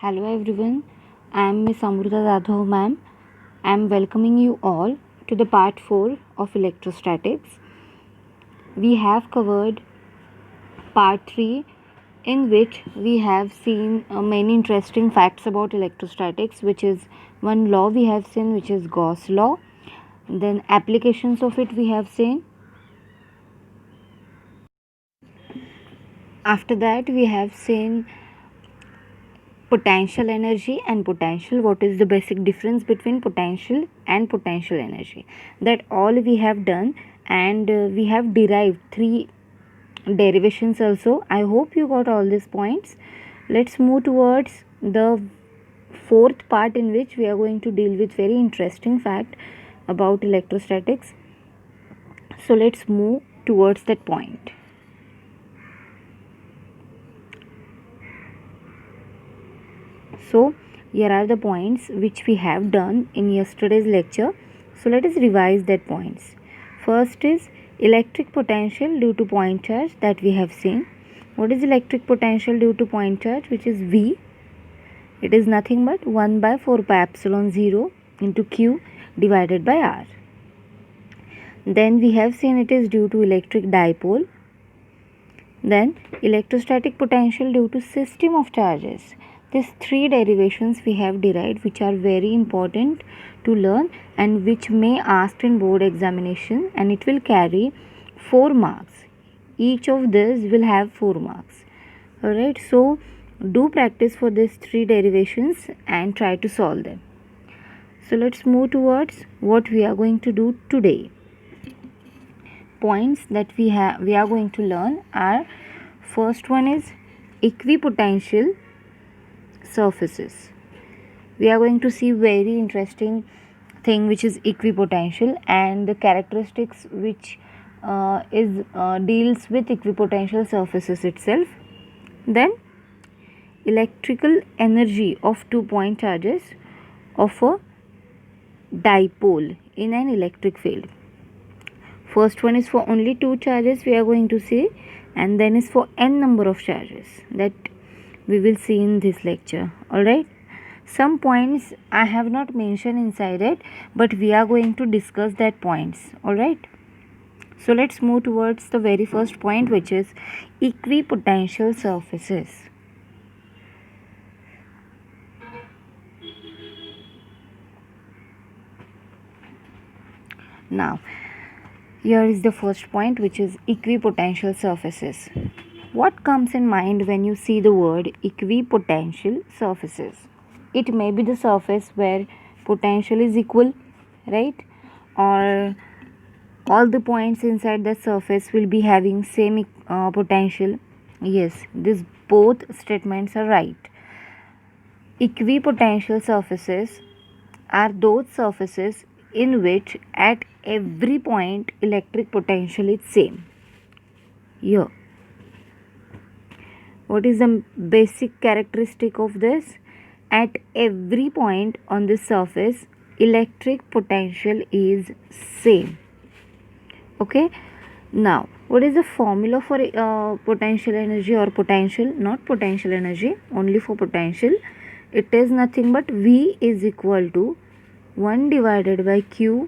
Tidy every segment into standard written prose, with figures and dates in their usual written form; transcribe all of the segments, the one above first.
Hello everyone, I am Miss Amruta Jadhav ma'am. I am welcoming you all to the part 4 of electrostatics. We have covered part 3 in which we have seen many interesting facts about electrostatics, which is one law we have seen, which is Gauss law. Then applications of it we have seen. After that we have seen potential energy and potential. What is the basic difference between potential and potential energy? That all we have done, and we have derived 3 derivations also. I hope you got all these points. Let's move towards the fourth part, in which we are going to deal with very interesting fact about electrostatics. So let's move towards that point. So here are the points which we have done in yesterday's lecture. So let us revise that points. First is electric potential due to point charge, that we have seen. What is electric potential due to point charge, which is V? It is nothing but 1 by 4 pi epsilon 0 into Q divided by R. Then we have seen it is due to electric dipole. Then electrostatic potential due to system of charges. These 3 derivations we have derived, which are very important to learn and which may asked in board examination, and it will carry 4 marks. Each of these will have 4 marks. Alright, so do practice for these 3 derivations and try to solve them. So let's move towards what we are going to do today. Points that we are going to learn are, first one is equipotential surfaces. We are going to see very interesting thing, which is equipotential, and the characteristics which deals with equipotential surfaces itself. Then electrical energy of 2 point charges of a dipole in an electric field. First one is for only 2 charges we are going to see, and then is for n number of charges that we will see in this lecture. Alright, some points I have not mentioned inside it, but we are going to discuss that points. Alright, so let's move towards the very first point, which is equipotential surfaces. Now here is the first point, which is equipotential surfaces. What comes in mind when you see the word equipotential surfaces? It may be the surface where potential is equal, right? Or all the points inside the surface will be having same potential. Yes, these both statements are right. Equipotential surfaces are those surfaces in which at every point electric potential is same. Here, what is the basic characteristic of this? At every point on this surface electric potential is same. Okay, now what is the formula for potential energy or potential? Not potential energy, only for potential. It is nothing but V is equal to 1 divided by Q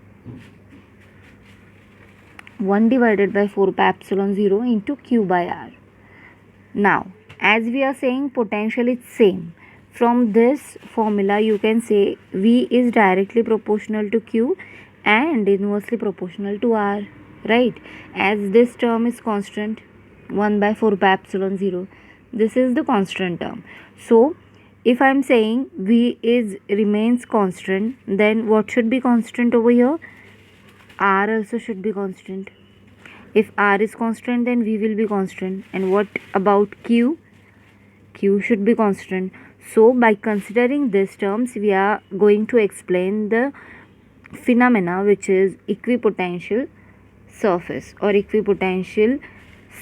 1 divided by 4 pi epsilon 0 into Q by R. Now as we are saying potential is same, from this formula you can say V is directly proportional to Q and inversely proportional to R, right? As this term is constant, 1 by 4 pi epsilon 0, this is the constant term. So if I am saying V is remains constant, then what should be constant over here? R also should be constant. If R is constant, then V will be constant. And what about Q? Q should be constant. So by considering these terms, we are going to explain the phenomena, which is equipotential surface or equipotential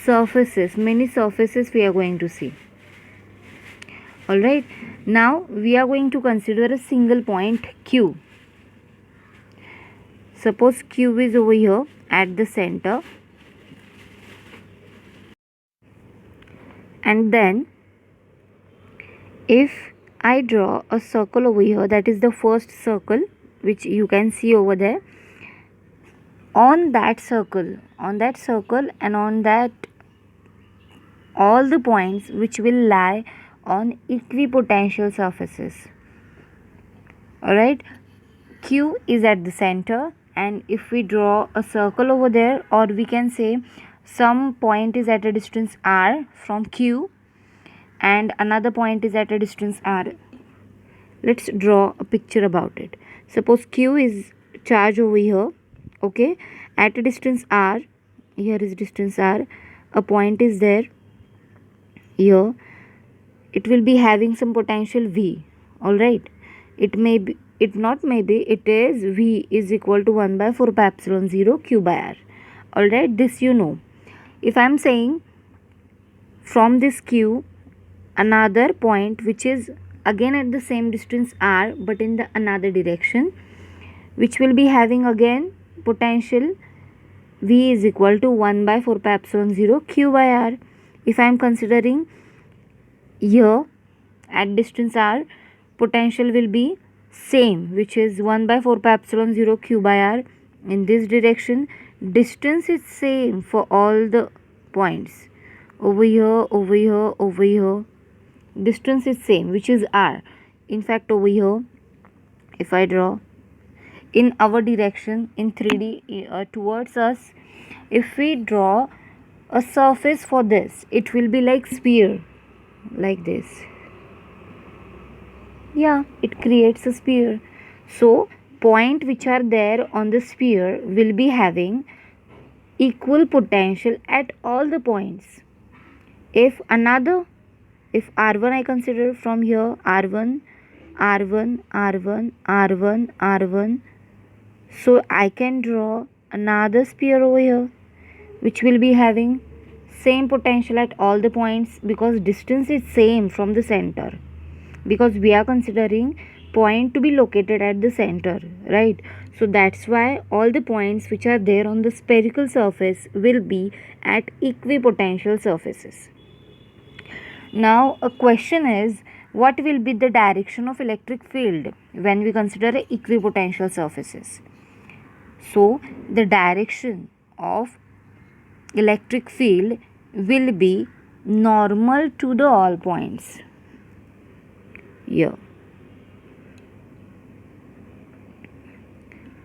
surfaces. Many surfaces we are going to see. Alright, now we are going to consider a single point Q. Suppose Q is over here at the center, and then if I draw a circle over here, that is the first circle which you can see over there. On that circle and on that all the points which will lie on equipotential surfaces. Alright, Q is at the center, and if we draw a circle over there, or we can say some point is at a distance r from Q and another point is at a distance r. Let's draw a picture about it. Suppose Q is charge over here, okay, at a distance r. Here is distance r. A point is there here. It will be having some potential V. Alright, it is V is equal to 1 by 4 pi epsilon 0 Q by R. Alright, this you know. If I am saying from this Q another point which is again at the same distance r but in the another direction, which will be having again potential V is equal to 1 by 4 pi epsilon 0 Q by R. If I am considering here at distance r, potential will be same, which is 1 by 4 pi epsilon 0 Q by R. In this direction, distance is same for all the points. Over here, over here, over here, distance is same, which is r. In fact, over here, if I draw in our direction in 3D towards us, if we draw a surface for this, it will be like sphere, like this. Yeah, it creates a sphere. So point which are there on the sphere will be having equal potential at all the points. If R1 I consider from here, R1, R1, R1, R1, R1, so I can draw another sphere over here which will be having same potential at all the points, because distance is same from the center, because we are considering point to be located at the center, right? So that's why all the points which are there on the spherical surface will be at equipotential surfaces. Now a question is, what will be the direction of electric field when we consider equipotential surfaces? So the direction of electric field will be normal to the all points. Here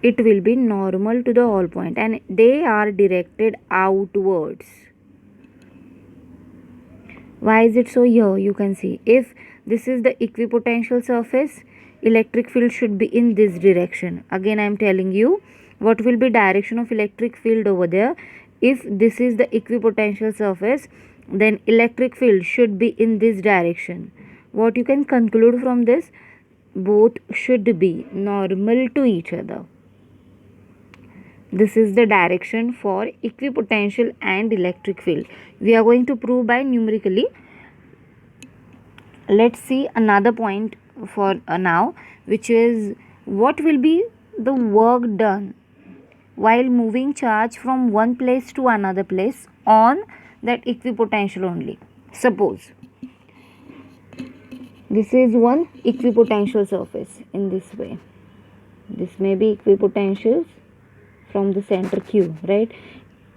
it will be normal to the all point and they are directed outwards. Why is it so? Here you can see, if this is the equipotential surface, electric field should be in this direction. Again I am telling you what will be direction of electric field over there. If this is the equipotential surface, then electric field should be in this direction. What you can conclude from this? Both should be normal to each other. This is the direction for equipotential and electric field. We are going to prove by numerically. Let's see another point for now, which is what will be the work done while moving charge from one place to another place on that equipotential only. Suppose this is one equipotential surface in this way. This may be equipotentials from the center Q, right?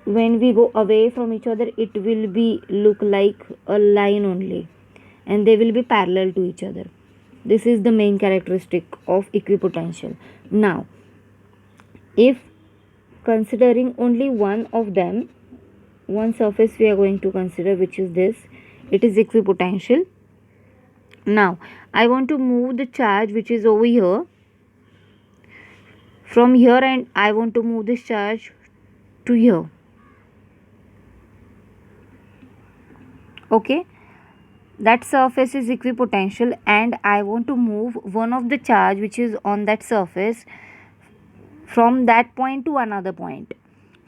When we go away from each other, it will be look like a line only, and they will be parallel to each other. This is the main characteristic of equipotential. Now, if considering only one of them, one surface we are going to consider, which is this, it is equipotential. Now, I want to move the charge which is over here from here, and I want to move this charge to here. Okay, that surface is equipotential and I want to move one of the charge which is on that surface from that point to another point.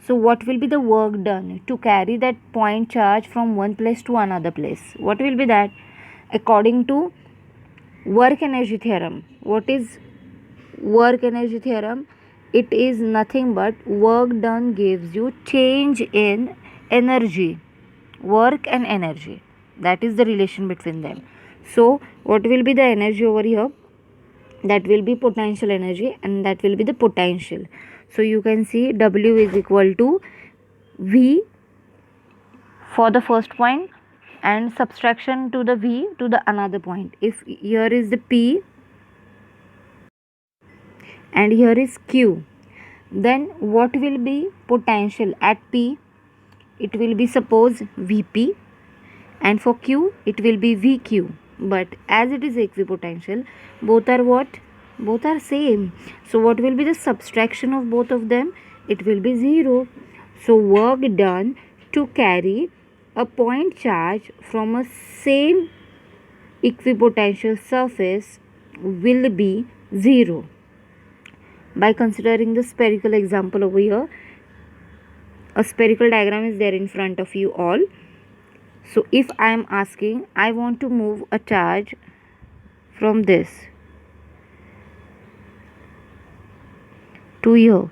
So what will be the work done to carry that point charge from one place to another place? What will be that? According to work energy theorem. What is work energy theorem? It is nothing but work done gives you change in energy. Work and energy, that is the relation between them. So what will be the energy over here? That will be potential energy, and that will be the potential. So you can see W is equal to V for the first point and subtraction to the V to the another point. If here is the P and here is Q, then what will be potential at P? It will be suppose Vp, and for Q it will be Vq. But as it is equipotential, both are what? Both are same. So what will be the subtraction of both of them? It will be 0. So work done to carry a point charge from a same equipotential surface will be 0. By considering the spherical example over here, a spherical diagram is there in front of you all. So if I am asking, I want to move a charge from this to here.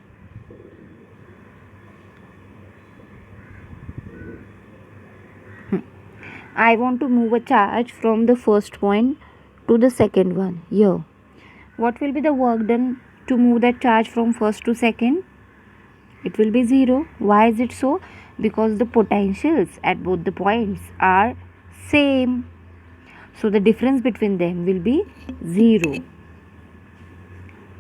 I want to move a charge from the first point to the second one here. What will be the work done to move that charge from first to second? It will be 0. Why is it so? Because the potentials at both the points are same. So the difference between them will be 0.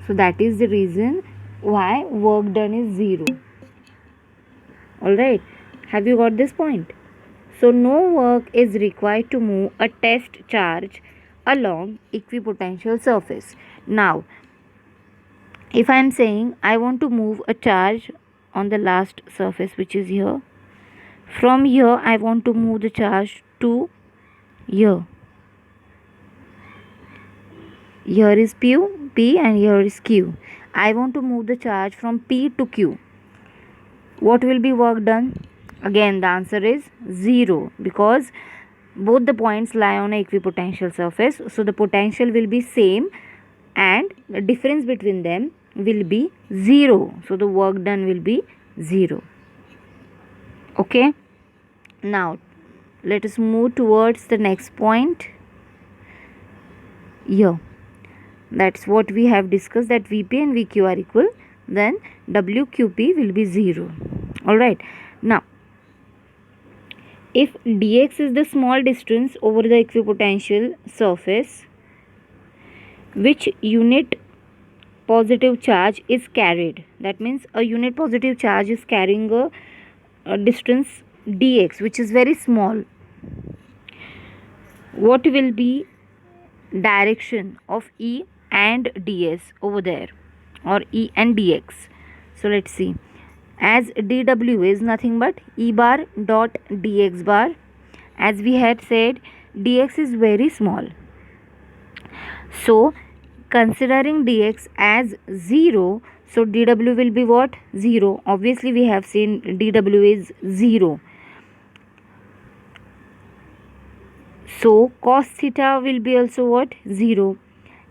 So that is the reason why work done is 0. Alright, have you got this point? So no work is required to move a test charge along equipotential surface. Now, if I am saying I want to move a charge on the last surface, which is here, from here I want to move the charge to here. Here is P and here is Q. I want to move the charge from P to Q. What will be work done? Again, the answer is 0, because both the points lie on an equipotential surface. So the potential will be same and the difference between them will be 0. So the work done will be 0. Okay. Now let us move towards the next point here. That's what we have discussed, that Vp and Vq are equal, then WQP will be 0. Alright. Now, if dx is the small distance over the equipotential surface, which unit positive charge is carried? That means a unit positive charge is carrying a distance dx, which is very small. What will be direction of E and ds over there, or E and dx? So let's see. As dw is nothing but E bar dot dx bar. As we had said, dx is very small. So considering dx as 0, so dw will be what? 0. Obviously we have seen dw is 0. So cos theta will be also what? 0.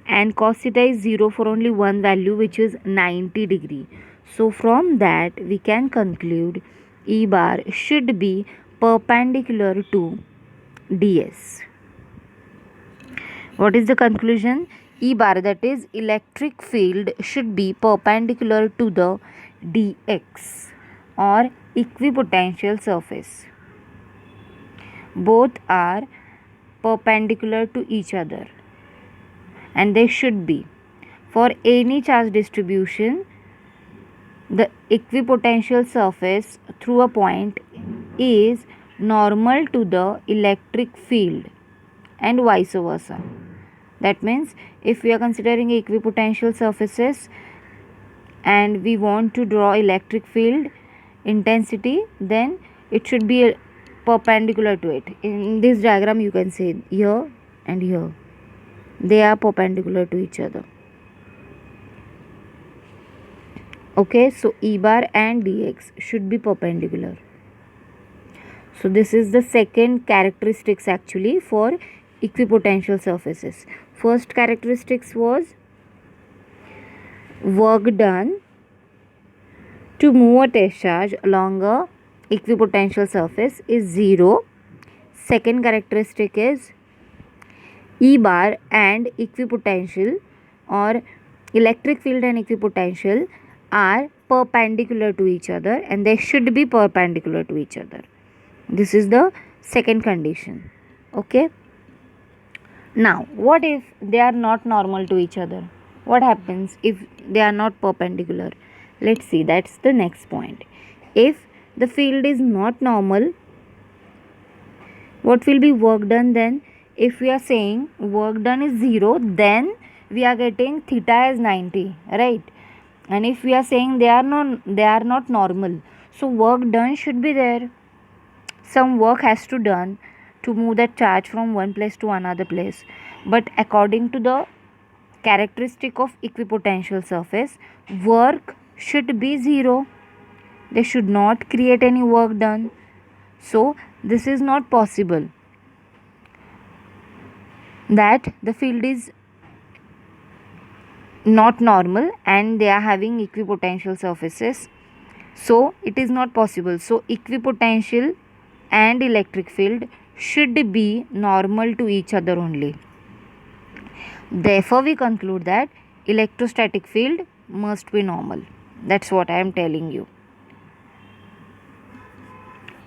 And cos theta is 0 for only one value, which is 90 degree. So from that we can conclude E bar should be perpendicular to ds. What is the conclusion? E bar, that is electric field, should be perpendicular to the dx or equipotential surface. Both are perpendicular to each other, and they should be. For any charge distribution, the equipotential surface through a point is normal to the electric field and vice versa. That means if we are considering equipotential surfaces and we want to draw electric field intensity, then it should be perpendicular to it. In this diagram you can say here and here, they are perpendicular to each other. Okay, so E bar and dx should be perpendicular. So this is the second characteristics actually for equipotential surfaces. First characteristics was work done to move a test charge along a equipotential surface is 0. Second characteristic is E bar and equipotential, or electric field and equipotential, are perpendicular to each other, and they should be perpendicular to each other. This is the second condition. Okay. Now, what if they are not normal to each other? What happens if they are not perpendicular? Let's see, that's the next point. If the field is not normal, what will be work done then? If we are saying work done is 0, then we are getting theta as 90, right? And if we are saying they are not normal, so work done should be there. Some work has to done to move that charge from one place to another place. But according to the characteristic of equipotential surface, work should be 0. They should not create any work done. So this is not possible that the field is not normal and they are having equipotential surfaces. So it is not possible. So equipotential and electric field should be normal to each other only. Therefore, we conclude that electrostatic field must be normal. That's what I am telling you.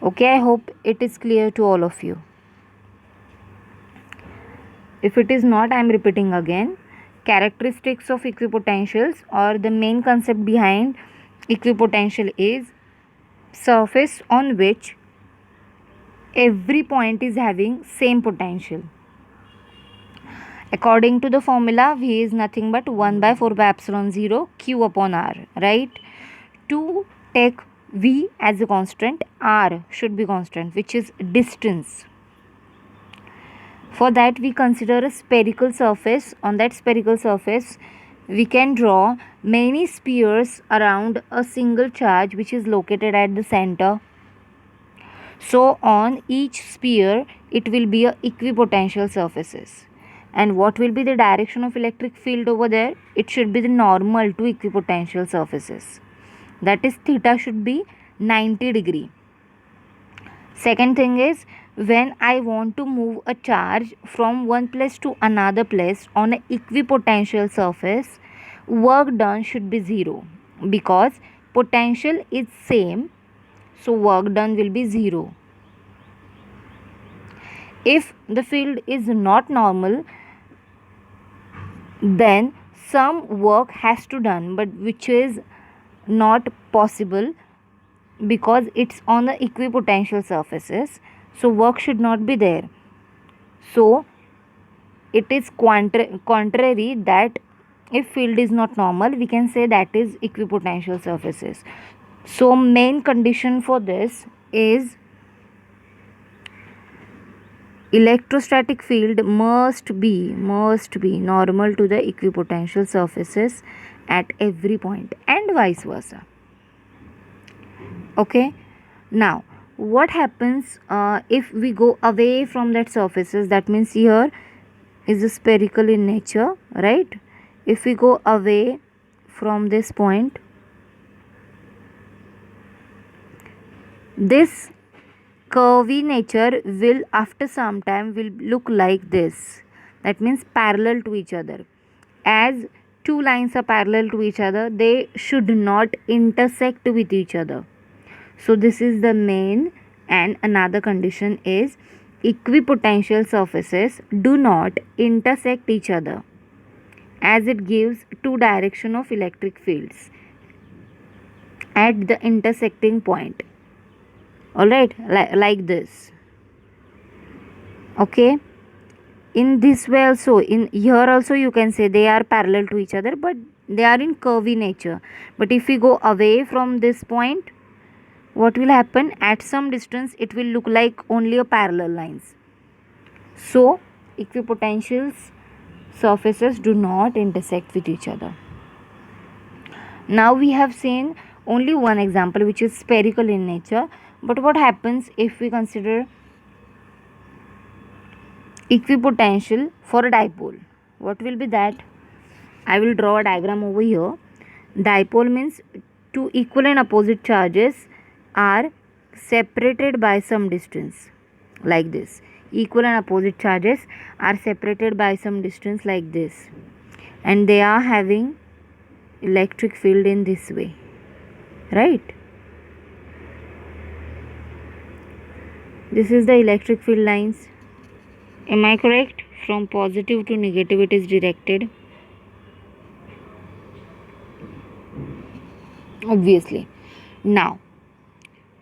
Okay, I hope it is clear to all of you. If it is not, I am repeating again. Characteristics of equipotentials, or the main concept behind equipotential, is surface on which every point is having same potential. According to the formula, V is nothing but 1 by 4 by epsilon 0 Q upon R, right? To take V as a constant, R should be constant, which is distance. For that, we consider a spherical surface. On that spherical surface, we can draw many spheres around a single charge which is located at the center. So on each sphere, it will be a equipotential surfaces. And what will be the direction of electric field over there? It should be the normal to equipotential surfaces. That is, theta should be 90 degree. Second thing is, when I want to move a charge from one place to another place on an equipotential surface, work done should be 0, because potential is same, so work done will be 0. If the field is not normal, then some work has to done, but which is not possible because it's on the equipotential surfaces, so work should not be there. So it is contrary that if field is not normal, we can say that is equipotential surfaces. So main condition for this is electrostatic field must be normal to the equipotential surfaces at every point, and vice versa. Okay. Now what happens if we go away from that surfaces? That means here is a spherical in nature, right? If we go away from this point, this curvy nature will after some time will look like this. That means parallel to each other. As two lines are parallel to each other, they should not intersect with each other. So this is the main. And another condition is equipotential surfaces do not intersect each other, as it gives two direction of electric fields at the intersecting point. Alright, like this. Okay. In this way also, in here also you can say they are parallel to each other, but they are in curvy nature. But if we go away from this point, what will happen? At some distance it will look like only a parallel lines. So equipotential surfaces do not intersect with each other. Now we have seen only one example, which is spherical in nature. But what happens if we consider equipotential for a dipole? What will be that? I will draw a diagram over here. Dipole means two equal and opposite charges are separated by some distance, like this. equal and opposite charges are separated by some distance like this, and they are having electric field in this way, right? This is the electric field lines. Am I correct? From positive to negative it is directed. Obviously. Now,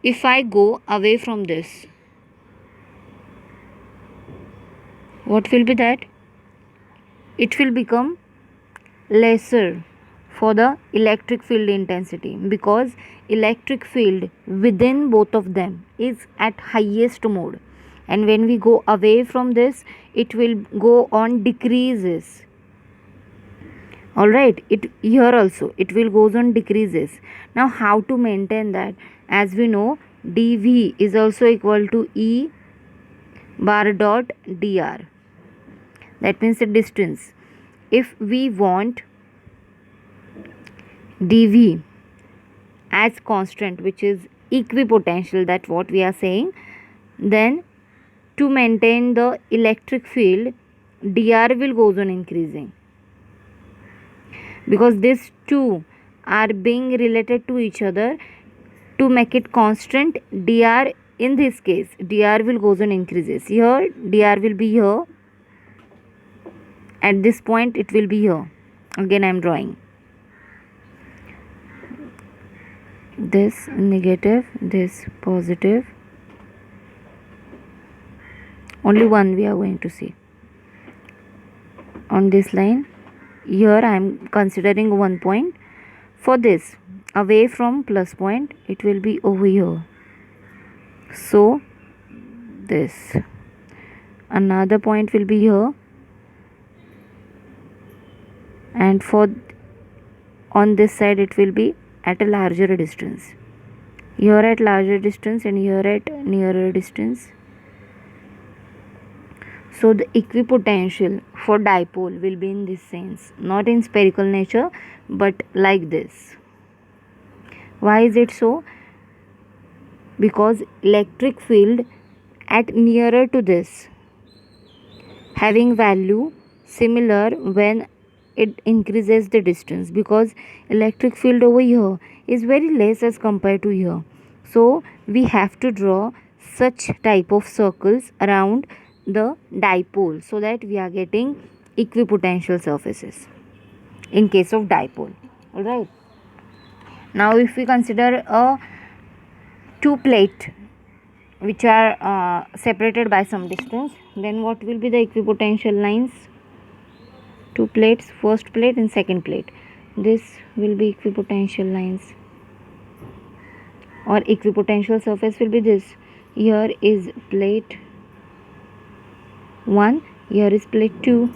if I go away from this, what will be that? It will become lesser for the electric field intensity, because electric field within both of them is at highest mode, and when we go away from this it will go on decreases. All right, it here also it will goes on decreases. Now how to maintain that? As we know, dv is also equal to E bar dot dr. That means the distance. If we want dv as constant, which is equipotential, that's what we are saying, then to maintain the electric field, dr will goes on increasing, because these two are being related to each other. To make it constant, dr, in this case dr will goes on increases. Here dr will be here, at this point it will be here. Again I am drawing this negative, this positive. Only one we are going to see on this line. Here I am considering 1 point. For this, away from plus point, it will be over here. So this, another point will be here, and for on this side it will be at a larger distance. Here at larger distance and here at nearer distance. So the equipotential for dipole will be in this sense, not in spherical nature, but like this. Why is it so? Because electric field at nearer to this having value similar when it increases the distance, because electric field over here is very less as compared to here. So we have to draw such type of circles around the dipole so that we are getting equipotential surfaces in case of dipole. All right. Now if we consider a two plate which are separated by some distance, then what will be the equipotential lines? Two plates, first plate and second plate. This will be equipotential lines, or equipotential surface will be this. Here is plate 1, here is plate 2.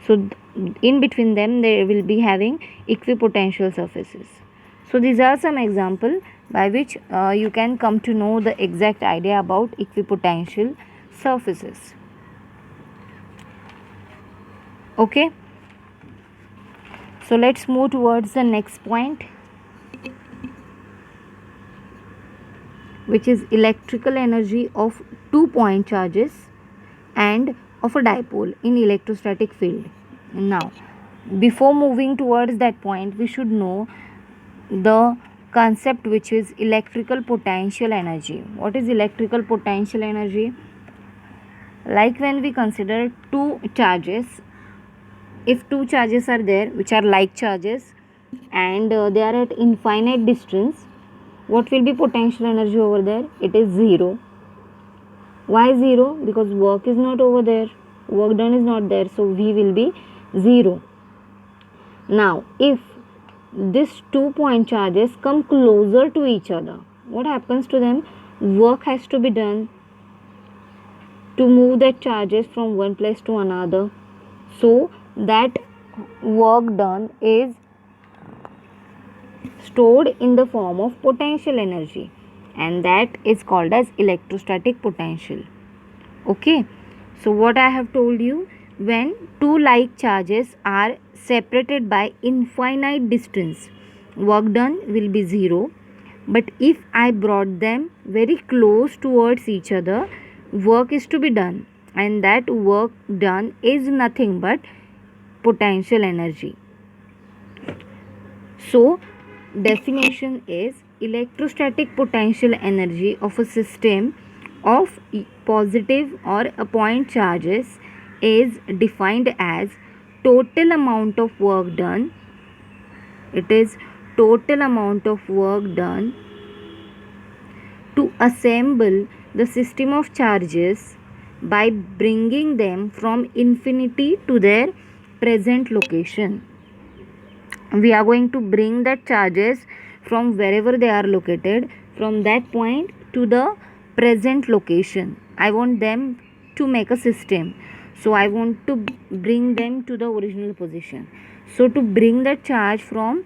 So in between them they will be having equipotential surfaces. So these are some examples by which you can come to know the exact idea about equipotential surfaces. Okay, so let's move towards the next point, which is electrical energy of 2-point charges and of a dipole in electrostatic field. Now before moving towards that point, we should know the concept which is electrical potential energy. What is electrical potential energy? Like when we consider two charges, if two charges are there which are like charges and they are at infinite distance, what will be potential energy over there? It is 0. Why 0? Because work is not over there, work done is not there, so V will be 0. Now if these 2-point charges come closer to each other, what happens to them? Work has to be done to move the charges from one place to another. So that work done is stored in the form of potential energy, and that is called as electrostatic potential. Okay, so what I have told you, when two like charges are separated by infinite distance, work done will be 0. But if I brought them very close towards each other, work is to be done, and that work done is nothing but potential energy. So, definition is electrostatic potential energy of a system of positive or a point charges is defined as total amount of work done. It is total amount of work done to assemble the system of charges by bringing them from infinity to their present location. We are going to bring that charges from wherever they are located, from that point to the present location. I want them to make a system, so I want to bring them to the original position. So to bring that charge from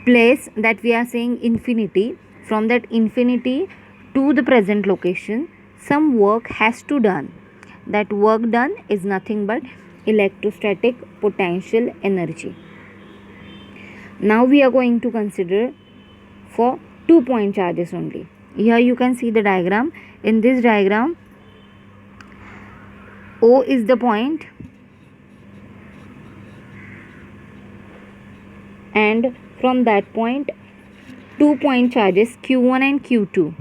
place that we are saying infinity, from that infinity to the present location, some work has to done. That work done is nothing but electrostatic potential energy. Now we are going to consider for 2-point charges only. Here you can see the diagram. In this diagram, O is the point and from that point 2-point charges Q1 and Q2.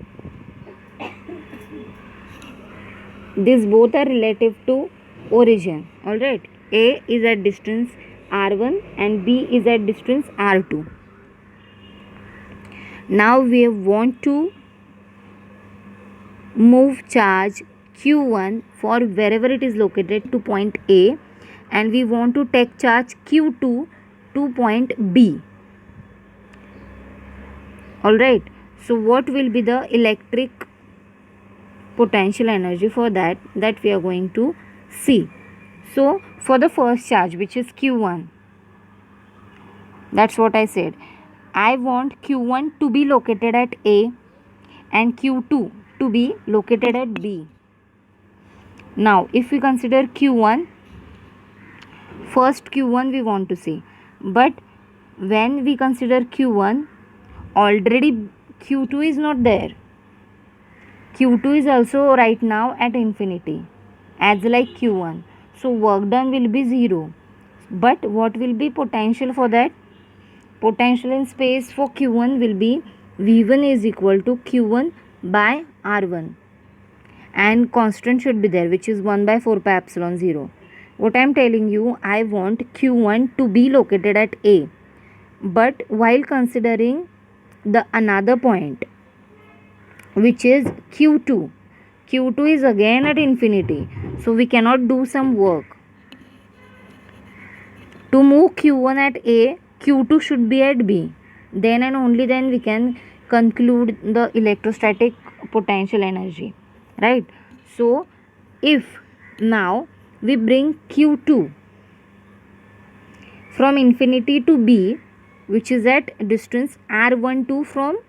These both are relative to origin. Alright, A is at distance R1 and B is at distance R2. Now we want to move charge Q1 for wherever it is located to point A, and we want to take charge Q2 to point B. Alright, so what will be the electric potential energy for that we are going to see. So for the first charge, which is Q1, that's what I said. I want Q1 to be located at A and Q2 to be located at B. Now if we consider Q1, first Q1 we want to see, but when we consider Q1, already Q2 is not there. Q2 is also right now at infinity as like Q1. So work done will be 0. But what will be potential for that? Potential in space for Q1 will be V1 is equal to Q1 by R1. And constant should be there, which is 1 by 4 pi epsilon 0. What I am telling you, I want Q1 to be located at A. But while considering the another point, which is Q2. Q2 is again at infinity. So we cannot do some work. To move Q1 at A, Q2 should be at B. Then and only then we can conclude the electrostatic potential energy. Right? So if now we bring Q2 from infinity to B, which is at distance R12 from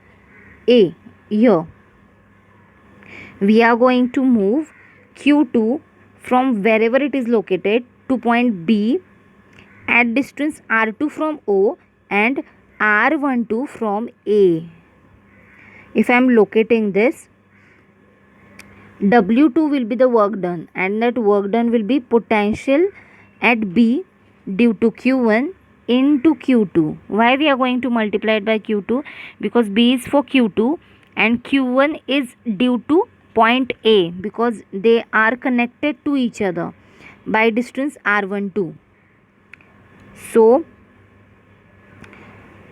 A here, we are going to move Q2 from wherever it is located to point B at distance R2 from O and R12 from A. If I am locating this, W2 will be the work done, and that work done will be potential at B due to Q1 into Q2. Why we are going to multiply it by Q2? Because B is for Q2 and Q1 is due to point A, because they are connected to each other by distance R12. So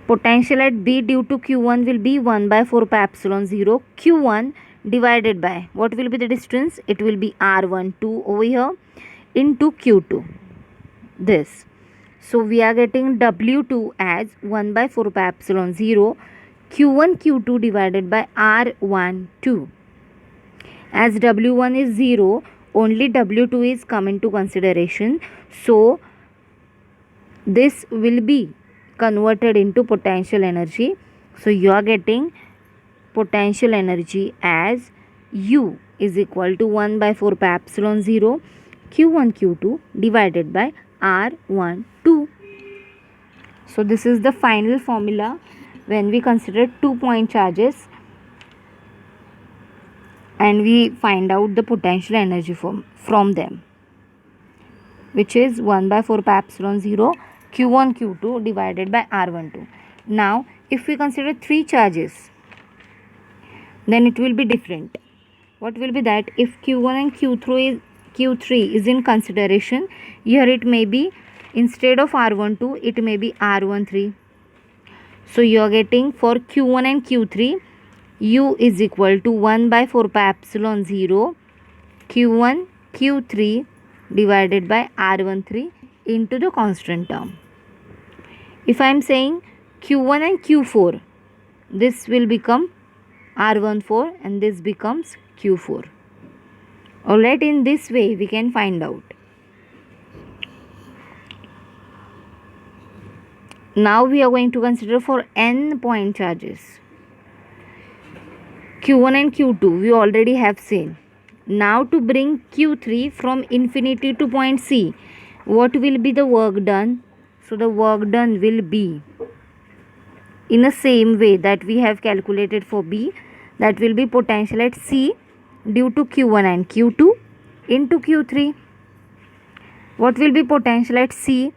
potential at B due to Q1 will be 1 by 4 pi epsilon 0 Q1 divided by, what will be the distance? It will be R12 over here into Q2. This. So we are getting W2 as 1 by 4 pi epsilon 0 Q1 Q2 divided by R12. As W1 is 0, only W2 is come into consideration. So this will be converted into potential energy. So you are getting potential energy as U is equal to 1 by 4 pi epsilon 0 Q1 Q2 divided by R12. So this is the final formula when we consider 2-point charges. and we find out the potential energy from them, which is 1 by 4 pi epsilon 0 q1 q2 divided by r12. Now if we consider three charges, then it will be different. What will be that? If q1 and q3 is in consideration, here it may be, instead of r12 it may be r13. So you are getting for q1 and q3 u is equal to 1 by 4 pi epsilon 0 q1 q3 divided by r13 into the constant term. If I am saying q1 and q4, this will become r14 and this becomes q4. Alright, in this way we can find out. Now we are going to consider for n point charges. q1 and q2 we already have seen. Now to bring q3 from infinity to point C, what will be the work done? So the work done will be in the same way that we have calculated for B, that will be potential at C due to q1 and q2 into q3. What will be potential at C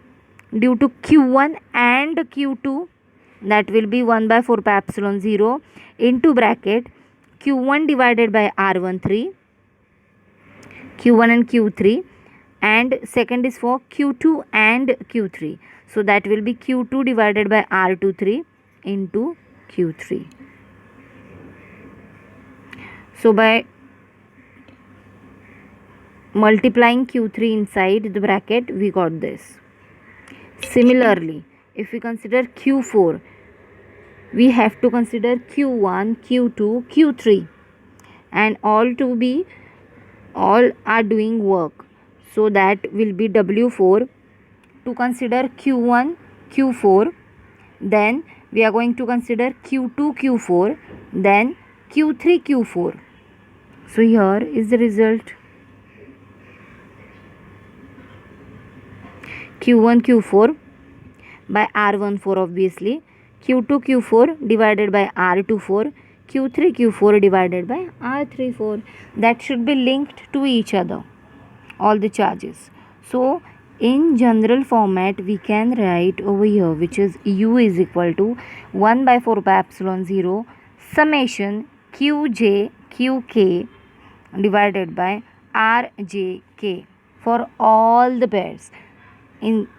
due to q1 and q2? That will be 1 by 4 pi epsilon 0 into bracket q1 divided by r13, q1 and q3, and second is for q2 and q3. So that will be q2 divided by r23 into q3. So by multiplying q3 inside the bracket, we got this. Similarly, if we consider q4, we have to consider q1, q2, q3, and all are doing work. So that will be w4. To consider q1, q4, then we are going to consider q2, q4, then q3, q4. So here is the result. q1, q4 by r14 obviously, q2, q4 divided by r24, q3, q4 divided by r34. That should be linked to each other, all the charges. So in general format we can write over here, which is u is equal to 1 by 4 pi epsilon 0 summation qj qk divided by rjk for all the pairs. In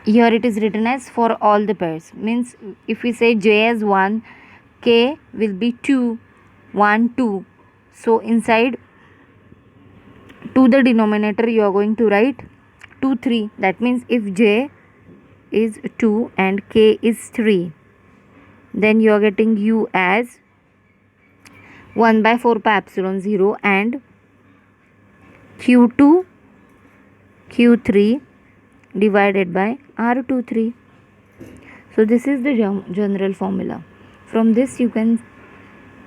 here it is written as for all the pairs, means if we say j as 1, k will be 2, 1, 2. So inside to the denominator you are going to write 2, 3. That means if j is 2 and k is 3, then you are getting u as 1 by 4 pi epsilon 0 and q2 q3 divided by r23. So this is the general formula. From this you can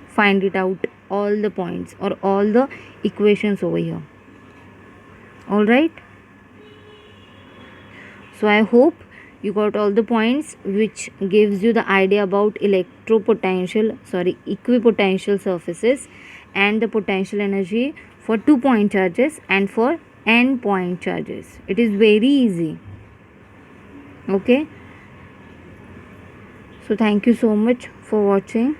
find it out, all the points or all the equations over here. Alright, so I hope you got all the points, which gives you the idea about equipotential surfaces and the potential energy for 2 point charges and for n point charges. It is very easy. Okay, so thank you so much for watching.